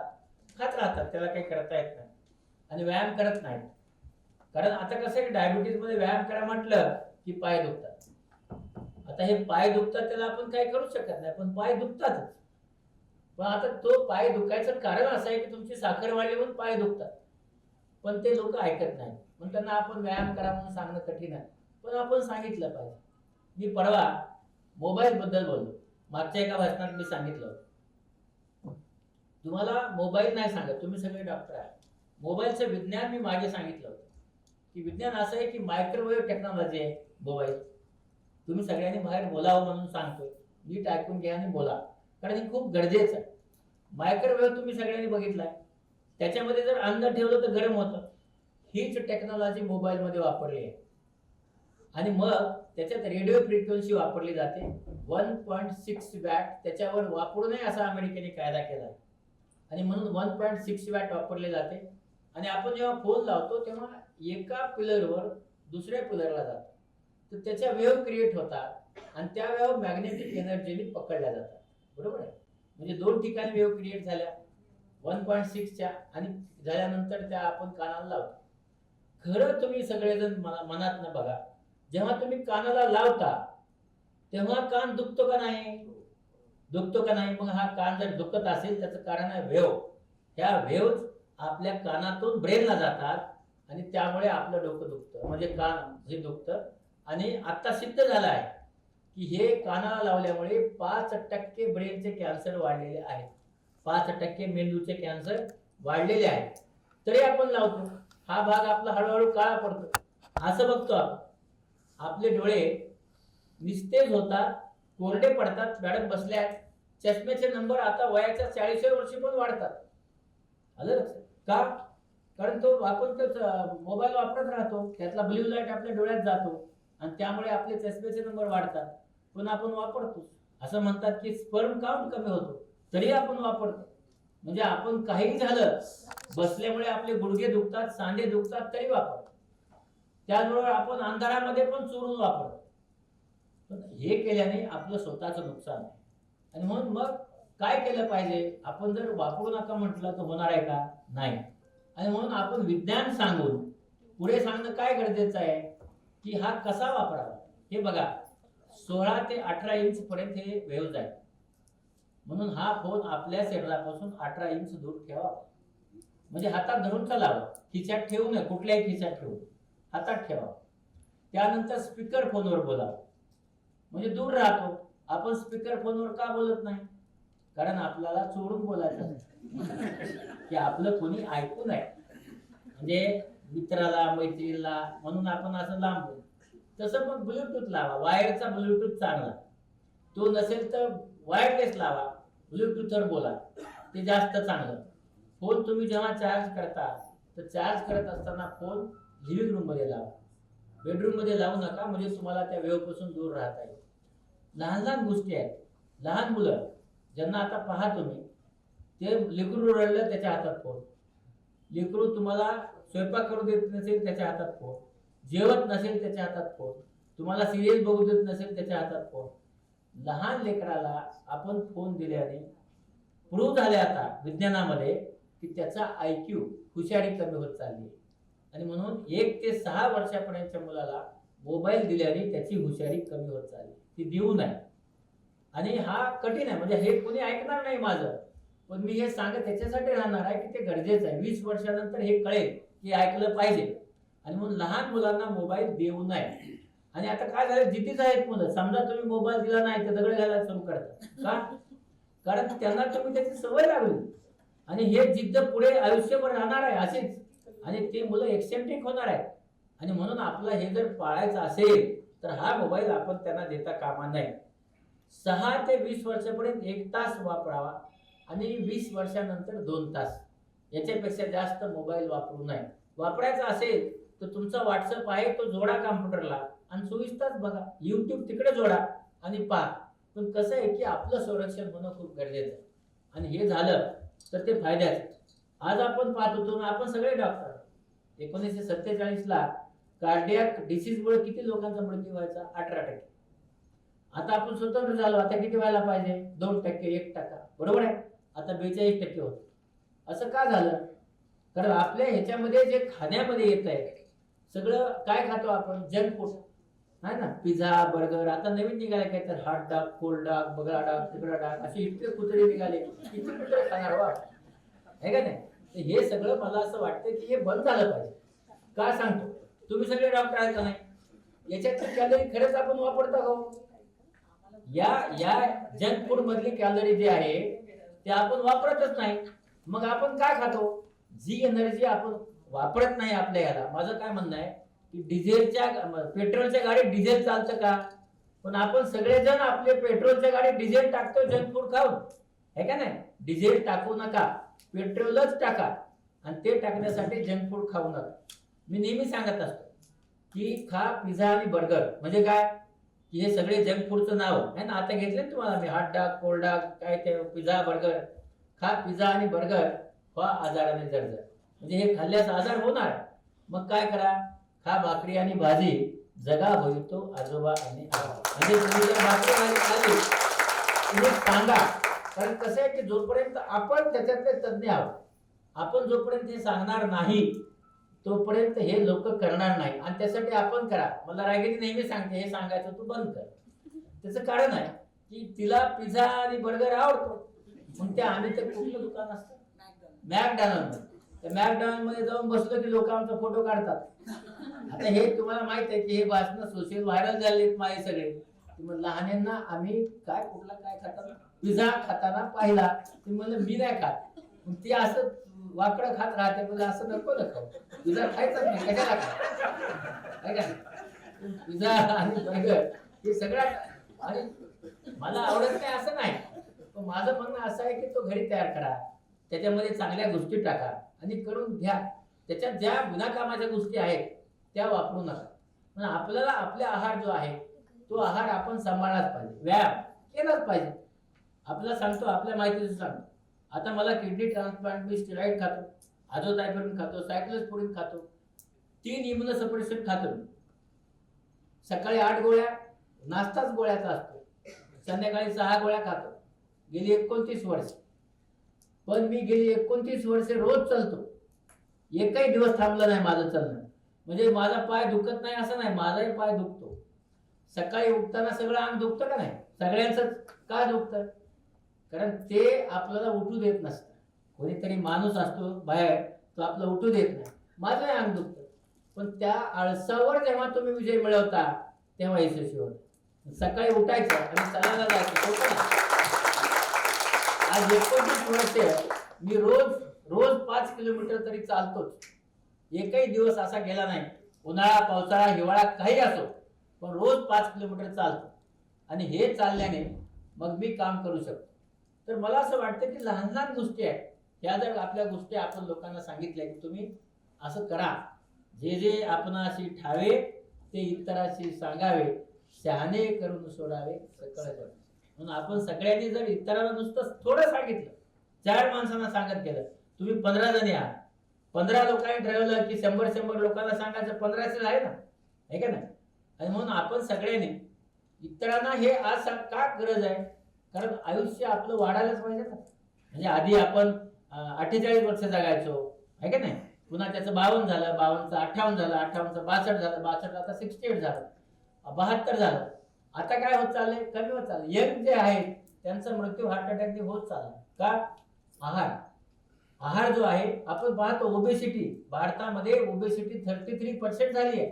राहतात, त्याला काही करता येत नाही आणि व्यायाम करत नाही. कारण आता कसं आहे, डायबिटीज मध्ये व्यायाम करा म्हटलं की पाय दुखतात. आता हे पाय दुखतात त्याला आपण काही करू शकत नाही, पण पाय दुखतातच. पण आता तो पाय दुखायचं कारण असं आहे की तुमची साखर वाढली म्हणून पाय दुखतात. पण ते लोक ऐकत नाही, म्हणून त्यांना आपण व्यायाम करा म्हणून सांगणं कठीण आहे. पण आपण सांगितलं पाहिजे. मी परवा मोबाईल बद्दल बोललो, मागच्या एका भाषणात मी सांगितलं होतं. तुम्हाला मोबाईल नाही सांगत, तुम्ही सगळे डॉक्टर आहात. मोबाईलचं विज्ञान मी मागे सांगितलं होतं की विज्ञान असं आहे की मायक्रोवेव्ह टेक्नॉलॉजी आहे मोबाईल. तुम्ही सगळ्यांनी बाहेर बोलावं म्हणून सांगतोय, नीट ऐकून घ्या आणि बोला, कारण हे खूप गरजेचं आहे. मायक्रोवेव्ह तुम्ही सगळ्यांनी बघितलाय, त्याच्यामध्ये जर अन्न ठेवलं तर गरम होतं. हीच टेक्नॉलॉजी मोबाईल मध्ये वापरली आहे. आणि मग त्याच्यात रेडिओ फ्रिक्वेन्सी वापरली जाते 1.6 वॅट. त्याच्यावर वापरू नये असा अमेरिकेने कायदा केला. आणि म्हणून 1.6 वॅट वापरले जाते. आणि आपण जेव्हा फोन लावतो तेव्हा एका पिलरवर दुसऱ्या पिलरला जातो, तर त्याच्या वेव्ह क्रिएट होतात आणि त्या वेव्ह मॅग्नेटिक एनर्जीने पकडल्या जातात. बरोबर आहे? म्हणजे 2 ठिकाणी वेव्ह क्रिएट झाल्या 1.6च्या, आणि झाल्यानंतर त्या आपण कानाला लावतो. खरं तुम्ही सगळेजण मनात न बघा, जेव्हा तुम्ही कानाला लावता तेव्हा कान दुखतो का नाही? दुखतो का नाही? मग हा कान जर दुखत असेल त्याचं कारण आहे वेव्ह. ह्या वेव्ह आपल्या कानातून ब्रेनला जातात आणि त्यामुळे आपलं डोकं दुखतं, म्हणजे कान हे दुखतं. आणि आता सिद्ध झालं आहे की हे कानाला लावल्यामुळे 5% ब्रेनचे कॅन्सर वाढलेले आहेत, 5% मेंदूचे कॅन्सर वाढलेले आहेत. तरी आपण लावतो. हा भाग आपला हळूहळू काळा पडतो. असं बघतो आपण, आपले डोळे निस्तेज होतात, कोरडे पडतात. मॅडम बसल्या आहेत, चष्म्याचे नंबर आता वयाच्या 40व्या वर्षी पण वाढतात. आलं लक्षात? का? कारण तो आपण मोबाईल वापरत राहतो, त्यातला ब्ल्यू लाईट आपल्या डोळ्यात जातो आणि त्यामुळे आपले चष्म्याचे नंबर वाढतात. पण आपण वापरतो. असं म्हणतात की स्पर्म काउंट कमी होतो, तरी आपण वापरतो. म्हणजे आपण काही झालं, बसल्यामुळे आपले गुडघे दुखतात, सांधे दुखतात तरी वापर. त्याचबरोबर आपण अंधारामध्ये पण चोरून वापरतो. पण हे केल्याने आपलं स्वतःचं नुकसान आहे. आणि म्हणून मग काय केलं पाहिजे? आपण जर वापरू नका म्हटलं तर होणार आहे का? नाही. आणि म्हणून आपण विज्ञान सांगून पुढे सांगणं काय गरजेचं आहे की हा कसा वापरावा. हे बघा, 16 ते 18 इंच पर्यंत हे वेव्हज आहे. म्हणून हा फोन आपल्या शरीरापासून 18 इंच दूर ठेवा. म्हणजे हातात धरून चालावा, खिशात ठेवू नये, कुठल्याही खिशात ठेवू, हातात ठेवा. त्यानंतर स्पीकर फोनवर बोलावं, म्हणजे दूर राहतो. आपण स्पीकर फोनवर का बोलत नाही? कारण आपल्याला चोरून बोलायचं की आपलं कोणी ऐकू नये, म्हणजे मित्राला मैत्रिणीला, म्हणून आपण असं लांब बोलतो. तसं मग ब्लूटूथ लावा, वायरचा ब्लूटूथ चांगला. तो नसेल तर वायरलेस लावा, ब्लूटूथवर बोला, ते जास्त चांगलं. फोन तुम्ही जेव्हा चार्ज करता तर चार्ज करत असताना फोन लिव्हिंग रूम मध्ये लावा, बेडरूम मध्ये लावू नका, म्हणजे तुम्हाला त्या वेव्ह पासून दूर राहता येईल. लहान लहान गोष्टी आहेत. लहान मुलं ज्यांना आता पहा तुम्ही, ते लेकरू रडलं त्याच्या हातात फोन, लेकरू तुम्हाला स्वयंपाक करू देत नसेल त्याच्या हातात फोन, जेवत नसेल त्याच्या हातात फोन, तुम्हाला सिरियल बघू देत नसेल त्याच्या हातात फोन. लहान लेकराला आपण फोन दिल्याने प्रूव्ह झाले आता विज्ञानामध्ये की त्याचा IQ, हुशारी कमी होत चालली. आणि म्हणून 1 ते 6 वर्षापर्यंतच्या मुलाला मोबाईल दिल्याने त्याची हुशारी कमी होत चालली. ती देऊ नये. आणि हा कठीण आहे, म्हणजे हे कोणी ऐकणार नाही माझं, पण मी हे सांगत त्याच्यासाठी राहणार आहे की ते गरजेचं आहे. 20 वर्षानंतर हे कळेल की ऐकलं पाहिजे. आणि म्हणून लहान मुलांना मोबाईल देऊ नये. आणि आता काय झालं, जिद्दीच आहेत मुलं. समजा तुम्ही मोबाईल दिला नाही तर दगड घालायला सुरू करतात. का? कारण त्यांना तुम्ही त्याची सवय लागली. आणि हे जिद्द पुढे आयुष्यभर राहणार आहे असेच. आणि ते मुलं एक्सेंट्रिक होणार आहेत. आणि म्हणून आपलं हे जर पाळायचं असेल तर हा मोबाईल आपण त्यांना देता कामा नये. 6 ते 20 वर्षापर्यंत 1 तास वापरावा आणि 20 वर्षानंतर 2 तास. याच्यापेक्षा जास्त मोबाईल वापरू नये. वापरायचा असेल तर तुमचा व्हॉट्सअप आहे तो जोडा कॉम्प्युटरला आणि 24 तास बघा. YouTube तिकडे जोडा आणि पहा. पण कसं आहे की आपलं संरक्षण होणं खूप गरजेचं आहे. आणि हे झालं तर ते फायद्याचं. आज आपण पाहत होतो, आपण सगळे डॉक्टर, 1947 ला कार्डियाक डिसीज मुळे किती लोकांचा मृत्यू व्हायचा? 18%. आता आपण स्वतंत्र झालो, आता किती व्हायला पाहिजे? 2%, 1%. बरोबर आहे? आता 42% होत. असं का झालं? कारण आपल्या ह्याच्यामध्ये जे खाण्यामध्ये येत आहे सगळं, काय खातो आपण? जंक फूड आहे ना, पिझ्झा, बर्गर. आता नवीन निघाले काय तर हॉट डॉग, कोल्ड डॉग, बगळा डॉग, तिकडा डॉग, असे इतके कुत्रे निघाले. किती कुत्रे खाणार वा, आहे का नाही? तर हे सगळं मला असं वाटतं की हे बंद झालं पाहिजे. का सांगतो? तुम्ही सगळे डॉक्टर आहेत का नाही? याच्यात कॅलरी खरंच आपण वापरतो का? या जंक फूड मधली कॅलरी जी आहे ते आपण वापरतच नाही. मग आपण काय खातो? जी एनर्जी आपण वापरत नाही आपल्या याला. माझं काय म्हणणं आहे की डिझेलच्या, पेट्रोलच्या गाडीत डिझेल चालतं का? पण आपण सगळेजण आपले पेट्रोलच्या गाडीत डिझेल टाकतो जंक फूड खाऊन, आहे का नाही? डिझेल टाकू नका, पेट्रोलच टाका. आणि ते टाकण्यासाठी जंक फूड खाऊ नका. मी नेहमी सांगत असतो की खा पिझ्झा आणि बर्गर. म्हणजे काय की हे सगळे जंक फूडचं नाव आहे ना. आता घेतले तुम्हाला मी हॉट डॉग, कोल्ड डॉग, काय ते पिझ्झा, बर्गर. खा पिझ्झा आणि बर्गर, व्हा आजाराने जर्जर. म्हणजे हे खाल्ल्यास आजार होणार. मग काय करा? खा भाकरी आणि भाजी, जगा होईल तो आजोबा आणि आबा. म्हणजे तुम्ही जर भाकरी भाजी खाल्ली तुम्ही सांगा. कारण कसं आहे की जोपर्यंत आपण त्याच्यातले तज्ञ आहोत, आपण जोपर्यंत हे सांगणार नाही तोपर्यंत हे लोक करणार नाही. आणि त्यासाठी आपण करा. मला रागिनी नेहमी सांगते हे सांगायचं तू बंद कर. त्याचं कारण आहे की तिला पिझ्झा आणि बर्गर आवडतो. मग ते आम्ही तर कुठलं दुकान असतं? मॅकडॉनल्ड. त्या मॅकडॉनल्ड मध्ये जाऊन बसलो की लोक आमचा फोटो काढतात. आता हे तुम्हाला माहित आहे की हे भाषण सोशल व्हायरल झालेत माझे सगळे. लहानांना आम्ही काय कुठला काय खातात, पिझ्झा खाताना पाहिला. ते म्हणलं मी नाही खात. मग ते असं वाकडं खात राहते. म्हणजे असं नको ना खाऊ, पिझ्झा खायचाच नाही, कशाला खा? पिझ्झा आणि बर्गर हे सगळं. आणि मला आवडत नाही असं नाही, पण माझं म्हणणं असं आहे की तो घरी तयार करा, त्याच्यामध्ये चांगल्या गोष्टी टाका आणि करून घ्या. त्याच्यात ज्या विनाकामाच्या गोष्टी आहेत त्या वापरू नका. पण आपल्याला आपला आहार जो आहे तो आहार आपण सांभाळलाच पाहिजे, व्यायाम केलाच पाहिजे. आपल्याला सांगतो, आपल्या माहितीचं सांगतो, आता मला किडनी ट्रान्सप्लांट, मी स्टेरॉइड खातो, आझोथायरोन खातो, सायक्लोस्पोरिन खातो, 3 इम्युनोसप्रेशन खातो. सकाळी 8 गोळ्या, नाश्ताच गोळ्याचा असतो, संध्याकाळी 6 गोळ्या खातो, गेली 29 वर्ष. पण मी गेली 29 वर्षे रोज चालतो, एकही दिवस थांबला नाही माझं चालणं. म्हणजे माझा पाय दुखत नाही असं नाही, माझाही पाय दुखतो. सकाळी उठताना सगळं अंग दुखतं का नाही, सगळ्यांचंच का दुखतं? कारण ते आपल्याला उठू देत नसतं. कोणीतरी माणूस असतो बाहेर, तो आपलं उठू देत नाही. माझं अंग दुखतं. पण त्या आळसावर जेव्हा तुम्ही विजय मिळवता तेव्हा यशस्वी होता. सकाळी उठायचं आणि चालायला जायचं, होतं ना. आज 29 वर्ष मी रोज 5 किलोमीटर तरी चालतोच. एकही दिवस असा गेला नाही, उन्हाळा, पावसाळा, हिवाळा काही असो, पण रोज 5 किलोमीटर चालतो. आणि हे चालल्याने मग मी काम करू शकतो. तर मला असं वाटतं की लहान लहान गोष्टी आहेत, ह्या जर आपल्या गोष्टी आपण लोकांना सांगितल्या की तुम्ही असं करा, जे जे आपणाशी ठावे ते इतराशी सांगावे, शहाणे करून सोडावे सकळ जग. म्हणून आपण सगळ्यांनी जर इतरांना नुसतं थोडं सांगितलं, 4 माणसांना सांगत गेलं, तुम्ही 15 जणी आहात, 15 लोकांनी ठरवलं की 100 लोकांना सांगायचं, 1500 आहे ना, आहे का नाही? आणि म्हणून आपण सगळ्यांनी इतरांना हे आज का गरज आहे? कारण आयुष्य आपलं वाढायलाच पाहिजे ना. म्हणजे आधी आपण 48 वर्ष जगायचो, आहे का नाही? पुन्हा त्याचं 52 झालं, 52चं 58 झालं, 58चं 62 झालं, 62 आता 68 झालं, 72 झालं. आता काय होत चाललंय? कमी होत चाललंय. यंग जे आहेत त्यांचा मृत्यू हार्ट अटॅकने होत चाललाय. का? आहार जो आहे, आपण पाहतो ओबेसिटी, भारतामध्ये ओबेसिटी 33% झाली आहे.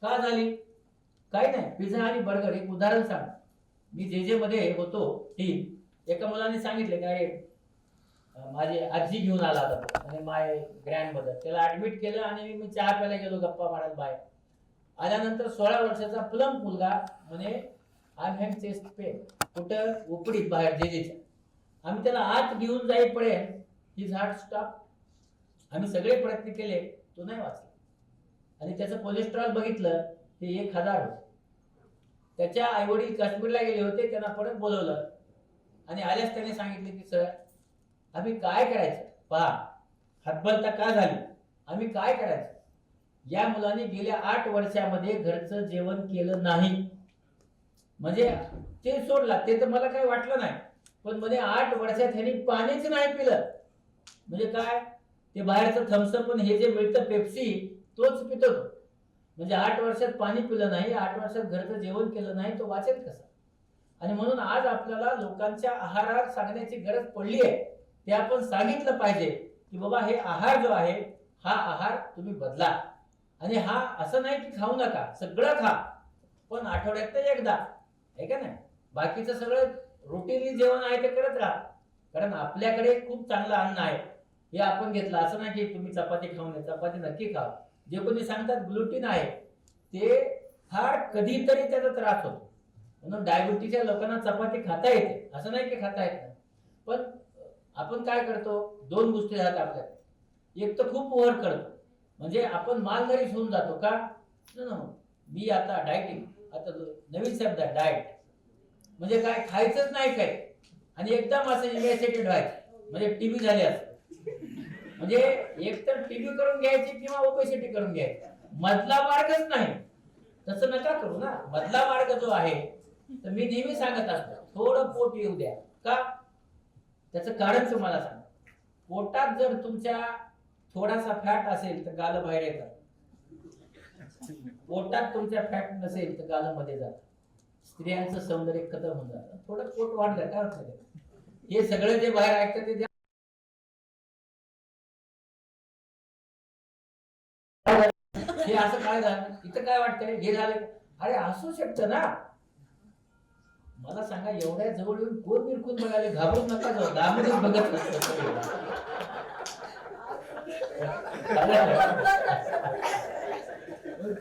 का झाली? काही नाही, पिझ्झा आणि बर्गर. एक उदाहरण सांग. मी जे मध्ये होतो टीम, एका मुलाने सांगितले काय, माझी आजी घेऊन आला होता आणि माय ग्रँडमदर, त्याला ऍडमिट केलं आणि मी चहा प्यायला गेलो गप्पा मारत बाहेर. आल्यानंतर 16 वर्षाचा प्लम मुलगा म्हणे आय हॅव चेस्ट पेन. कुठं? उपडीत, बाहेर जेजेच्या. आम्ही त्याला आत घेऊन जाईपर्यंत हिज हार्ट स्टॉप. आम्ही सगळे प्रयत्न केले, तो नाही वाचला. आणि त्याचं कोलेस्ट्रॉल बघितलं ते 1000 होतं. त्याच्या आईवडील काश्मीरला गेले होते, त्यांना परत बोलवलं आणि आल्यास त्याने सांगितले की सर आम्ही काय करायचं, पहा हतबलता का झाली, आम्ही काय करायचं? या मुलाने गेल्या 8 वर्षामध्ये घरचं जेवण केलं नाही. म्हणजे ते सोडला, ते तर मला काही वाटलं नाही, पण मध्ये 8 वर्षात ह्यांनी पाणीच नाही पिलं. म्हणजे काय? ते बाहेरचं थम्सअप पण हे जे मिळतं पेप्सी तोच पितो तो. म्हणजे 8 वर्षात पाणी पिलं नाही, 8 वर्षात घरचं जेवण केलं नाही, तो वाचेल कसा? आणि म्हणून आज आपल्याला लोकांच्या आहारात सांगण्याची गरज पडली आहे. ते आपण सांगितलं पाहिजे की बाबा हे आहार जो आहे, हा आहार तुम्ही बदला. आणि हा असं नाही की खाऊ नका, सगळं खा, पण आठवड्यात एकदा, आहे का नाही? बाकीचं सगळं रुटीनली जेवण आहे ते करत राहा. कारण आपल्याकडे खूप चांगलं अन्न आहे, हे आपण घेतलं. असं नाही की तुम्ही चपाती खाऊ नये, चपाती नक्की खा. जे कोणी सांगतात ग्लुटीन आहे, ते फार कधीतरी त्याचा त्रास होतो. म्हणून डायबिटीसच्या लोकांना चपाती खाता येते, असं नाही की खाता येत नाही. पण आपण काय करतो, 2 गोष्टी आहेत आपल्यात. एक तर खूप ओव्हर करतो, म्हणजे आपण मालधारीच होऊन जातो. का? मी आता डायटिंग, आता नवीन शब्द आहे डाएट. म्हणजे काय? खायचंच नाही काय, आणि एकदम असं इमॅसिटेड व्हायचं, म्हणजे टीबी झाली असं. म्हणजे एक तर टीबी करून घ्यायची किंवा ओबेसिटी करून घ्यायची, मधला मार्गच नाही. तसं नका करू ना. मधला मार्ग जो आहे, तर मी नेहमी सांगत असतो, थोडं पोट येऊ द्या. का? त्याचं कारण तुम्हाला सांग. पोटात जर तुमच्या थोडासा फॅट असेल तर गाल बाहेर येतात, पोटात तुमच्या फॅट नसेल तर गाल मध्ये जातात. स्त्रियांचं सौंदर्य खतम होऊन जातं. थोडं पोट वाढलं काय होतं? हे सगळं जे बाहेर ऐकतं ते हे असं काय झालं, इथं काय वाटतंय, हे झालं, अरे असू शकतं ना. मला सांगा, एवढ्या जवळ येऊन कोण निरखून बघायला? घाबरून नका जाऊ, दाबूनच बघत नसतं.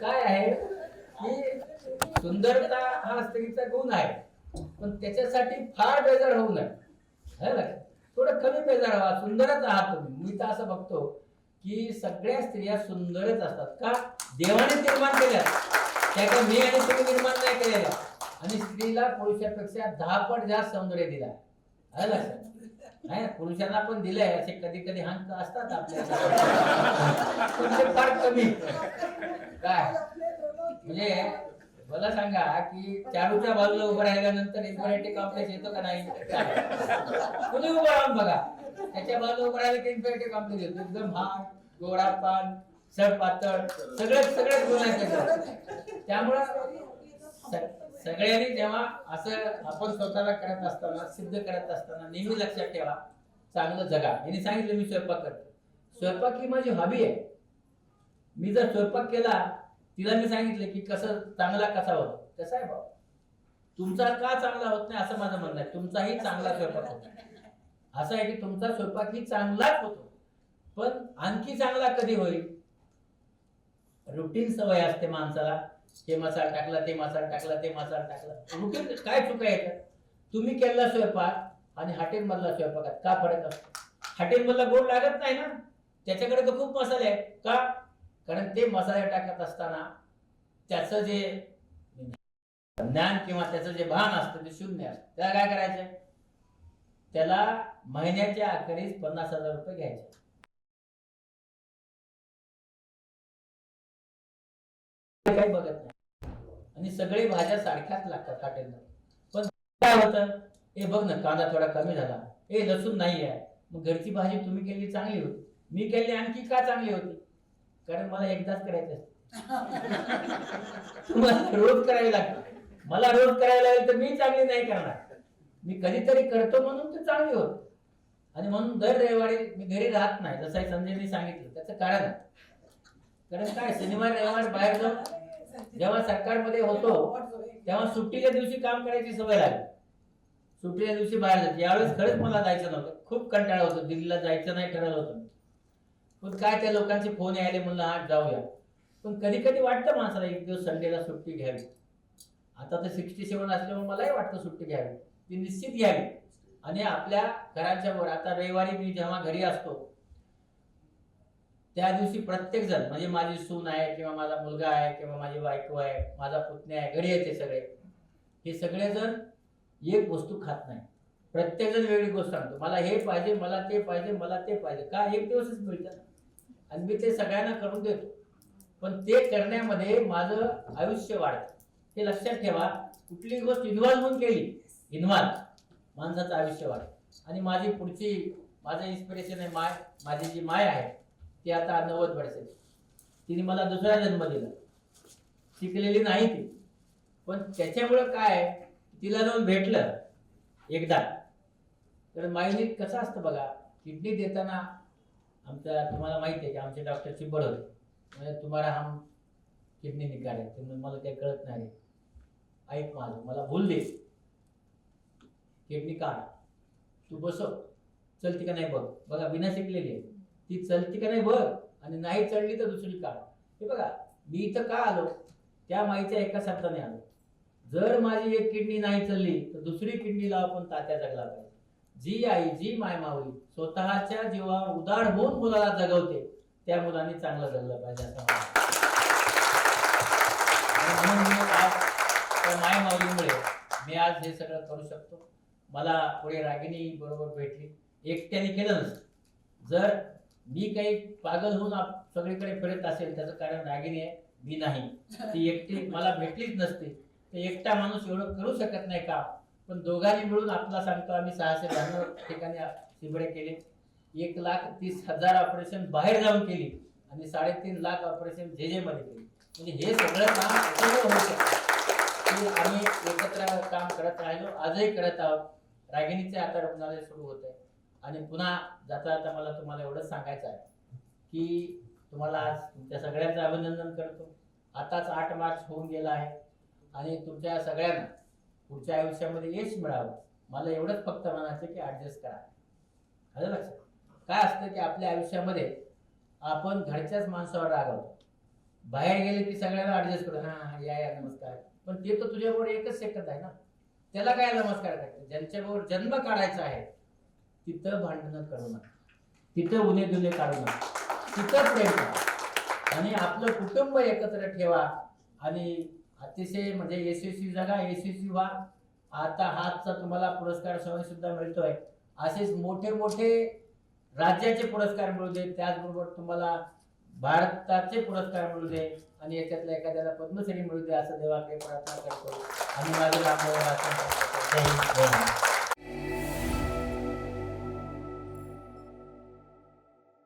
काय आहे की सुंदरता हा स्त्रीचा गुण आहे, पण त्याच्यासाठी फार बेजार होऊ नये. थोडं कमी बेजार व्हा, सुंदरच आहात तुम्ही. मी तर असं बघतो की सगळ्या स्त्रिया सुंदरच असतात. का? देवाने निर्माण केल्या, त्या का मी आणि तुम्ही निर्माण नाही केलेल्या. आणि स्त्रीला पुरुषापेक्षा 10 पट जास्त सौंदर्य दिला. नाही पुरुषांना पण दिलंय असे कधी कधी हंक असतात आपल्याला पण ते फार कमी. काय म्हणजे मला सांगा की चारूच्या बाजूला उभं राहिल्यानंतर इन्फिनिटी कॉम्प्लेक्स येतो का नाही? तुम्ही उभं राहून बघा, त्याच्या बाजूला उभं राहिलं की इन्फिनिटी कॉम्प्लेक्स येतो. एकदम हा गोडा पान सड पातळ सगळेच गुण आहेत त्याच्यात. त्यामुळं सगळ्यांनी जेव्हा असं आपण स्वतःला करत असताना सिद्ध करत असताना नेहमी लक्षात ठेवा चांगलं जगा. यांनी सांगितलं मी स्वयंपाक करतो, स्वयंपाक ही माझी हॉबी आहे. मी जर स्वयंपाक केला, तिला मी सांगितलं की कसं चांगला कसा होतो, कसं आहे बाबा तुमचा का चांगला होत नाही असं माझं म्हणणं आहे. तुमचाही चांगला स्वयंपाक होतो. असं आहे की तुमचा स्वयंपाक ही चांगलाच होतो, पण आणखी चांगला कधी होईल? रुटीन सवय असते माणसाला, हे मसाला टाकला, ते मसाला टाकला, ते मसाला टाकला. रुटीन काय चुका येतात? तुम्ही केलेला स्वयंपाक आणि हॉटेल मधला स्वयंपाकात का फरक असतो? हॉटेल मधला गोड लागत नाही ना, त्याच्याकडे तर खूप मसाले आहेत. का? कारण ते मसाले टाकत असताना त्याचं जे ज्ञान किंवा त्याचं जे भान असतं ते शून्य असतं. त्याला काय करायचं? त्याला महिन्याच्या अखेरीस 50,000 रुपये घ्यायचे. काही बघत नाही आणि सगळे भाज्या सारख्याच लागतात हॉटेलला. पण काय होतं, हे बघ ना कांदा थोडा कमी झाला, हे लसूण नाही आहे. मग घरची भाजी तुम्ही केली चांगली होती, मी केली आणखी का चांगली होती? कारण मला एकदाच करायचं असतं. तुम्हाला रोज करावी लागते. मला रोज करायला लागेल तर मी चांगली नाही करणार. मी कधीतरी करतो म्हणून ते चांगली होत. आणि म्हणून दर रविवारी मी घरी राहत नाही, जसं संजयने सांगितलं. त्याचं कारण काय, शनिवार रविवार बाहेर जाऊन जेव्हा सरकारमध्ये होतो तेव्हा सुट्टीच्या दिवशी काम करायची सवय लागली. सुट्टीच्या दिवशी बाहेर जायचं. यावेळेस खरंच मला जायचं नव्हतं, खूप कंटाळा होतो, दिल्लीला जायचं नाही ठरवलं होतं. पण काय त्या लोकांचे फोन यायले, म्हणलं आज जाऊया. पण कधी कधी वाटतं माणसाला एक दिवस संडेला सुट्टी घ्यावी. आता तर 67 असल्यामुळे मलाही वाटतं सुट्टी घ्यावी, ती निश्चित घ्यावी. आणि आपल्या घराच्या वर आता रविवारी मी जेव्हा घरी असतो त्या दिवशी प्रत्येक जण, म्हणजे माझी सून आहे किंवा माझा मुलगा आहे किंवा माझी बायको आहे, माझा पुतण्या आहे, घरी येते सगळे, हे सगळेजण एक वस्तू खात नाही. प्रत्येक जण वेगळी गोष्ट सांगतो, मला हे पाहिजे, मला ते पाहिजे, मला ते पाहिजे. का? एक दिवसच मिळतं आणि मी ते सगळ्यांना करून देतो. पण ते करण्यामध्ये माझं आयुष्य वाढतं. हे लक्षात ठेवा. कुठली गोष्ट इन्व्हॉल्व म्हणून केली, माणसाचं आयुष्य वाढतं. आणि माझी माझं इन्स्पिरेशन आहे माय. माझी जी माय आहे ती आता 90 वर्षाची. तिने मला दुसरा जन्म दिला. शिकलेली नाही ती, पण त्याच्यामुळं काय, तिला जाऊन भेटलं एकदा. तर माईने कसं असतं बघा, किडनी देताना तुम्हाला माहिती आहे की आमचे डॉक्टर चिबड होते, म्हणजे तुम्हाला हम किडनी निकाले. तुम्ही मला काही कळत नाही, ऐक माझं, मला भूल दे, किडनी काढ, तू बसव, चलती का नाही बघ. बघा बिना शिकलेली आहे ती, चलती का नाही बघ, आणि नाही चढली तर दुसरी काढ. हे बघा, मी इथं का आलो, त्या माईच्या एका शब्दाने आलो. जर माझी एक किडनी नाही चालली तर दुसरी किडनीला आपण तात्या जगला पाहिजे. जी आई, जी माय माऊली स्वतःच्या जीवावर उदार होऊन मुलाला जगवते, त्या मुलांनी चांगलं जगलं पाहिजे असं म्हणून मी आज त्या माय माऊलीमुळे मी आज हे सगळं करू शकतो. मला पुढे रागिनी बरोबर भेटली, एकट्याने केलं नसतं. जर मी काही पागल होऊन सगळीकडे फिरत असेल त्याचं कारण रागिनी आहे, मी नाही. ती एकटी मला भेटलीच नसती. तर एकटा माणूस एवढं करू शकत नाही का. पण दोघांनी मिळून आपला सांगतो, आम्ही 692 ठिकाणी शिबिरे केले, 1,30,000 ऑपरेशन बाहेर जाऊन केली आणि 3.5 लाख ऑपरेशन जे मध्ये केली. म्हणजे हे सगळं काम होऊ शकतं की आम्ही एकत्र काम करत राहिलो, आजही करत आहोत. रागिणीचे आता रुग्णालय सुरू होत आहे. आणि पुन्हा जाता जाता मला तुम्हाला एवढंच सांगायचं आहे की तुम्हाला आज तुमच्या सगळ्यांचं अभिनंदन करतो. आताच 8 मार्च होऊन गेला आहे आणि तुमच्या सगळ्यांना पुढच्या आयुष्यामध्ये यश मिळावं. मला एवढंच फक्त म्हणायचं की ऍडजस्ट करा. आलं लक्षात? काय असतं की आपल्या आयुष्यामध्ये आपण घरच्याच माणसावर रागवतो, बाहेर गेले की सगळ्यांना ऍडजस्ट करतो, हा या नमस्कार. पण ते तर तुझ्याबरोबर एकच सेकंद आहे ना, त्याला काय नमस्कार करायचं. ज्यांच्याबरोबर जन्म काढायचा आहे तिथं भांडणं करू नका, तिथं उन्हे दुने काढू नका, तिथं प्रेम करा आणि आपलं कुटुंब एकत्र ठेवा आणि अतिशय म्हणजे यशस्वी जगा, यशस्वी व्हा. आता हातचा तुम्हाला पुरस्कार सुद्धा मिळतोय. असेच मोठे मोठे राज्याचे पुरस्कार मिळू दे, त्याचबरोबर तुम्हाला भारताचे पुरस्कार मिळू दे आणि याच्यातल्या एखाद्याला पद्मश्री मिळू दे असं देवाकडे प्रार्थना करतो आणि माझं नाम जय हिंद, जय महाराष्ट्र.